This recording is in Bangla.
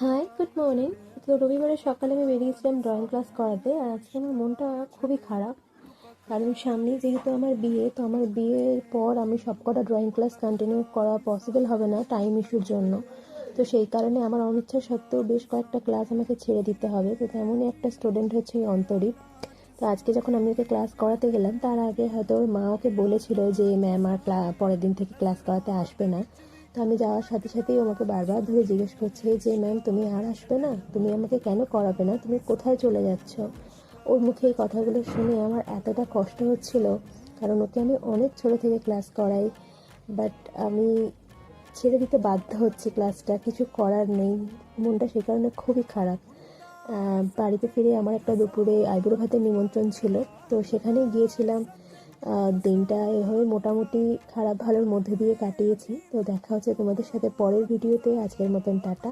High, good morning. তো রবিবারের সকালে আমি বেরিয়েছিলাম ড্রয়িং ক্লাস করাতে, আর আজকে আমার মনটা খুবই খারাপ। কারণ সামনেই যেহেতু আমার বিয়ে, তো আমার বিয়ের পর আমি সবকটা ড্রয়িং ক্লাস কন্টিনিউ করা পসিবল হবে না টাইম ইস্যুর জন্য। তো সেই কারণে আমার অনিচ্ছা সত্ত্বেও বেশ কয়েকটা ক্লাস আমাকে ছেড়ে দিতে হবে। তো তেমনই একটা স্টুডেন্ট হচ্ছে এই অন্তরীপ। তো আজকে যখন আমি ওকে ক্লাস করাতে গেলাম, তার আগে হয়তো ওর মা ওকে বলেছিল যে ম্যাম আর পরের দিন থেকে ক্লাস করাতে আসবে না। তো আমি যাওয়ার সাথে সাথেই আমাকে বারবার ধরে জিজ্ঞেস করছে যে ম্যাম তুমি আর আসবে না, তুমি আমাকে কেন করাবে না, তুমি কোথায় চলে যাচ্ছ। ওর মুখে এই কথাগুলো শুনে আমার এতটা কষ্ট হচ্ছিল, কারণ ওকে আমি অনেক ছোটো থেকে ক্লাস করাই। বাট আমি ছেড়ে দিতে বাধ্য হচ্ছি ক্লাসটা, কিছু করার নেই। মনটা সে কারণে খুবই খারাপ। বাড়িতে ফিরে আমার একটা দুপুরে আইবুড়ো ভাতের নিমন্ত্রণ ছিল, তো সেখানে গিয়েছিলাম। দিনটা এভাবে মোটামুটি খারাপ ভালোর মধ্যে দিয়ে কাটিয়েছি। তো দেখা হচ্ছে তোমাদের সাথে পরের ভিডিওতে। আজকের মতন টাটা।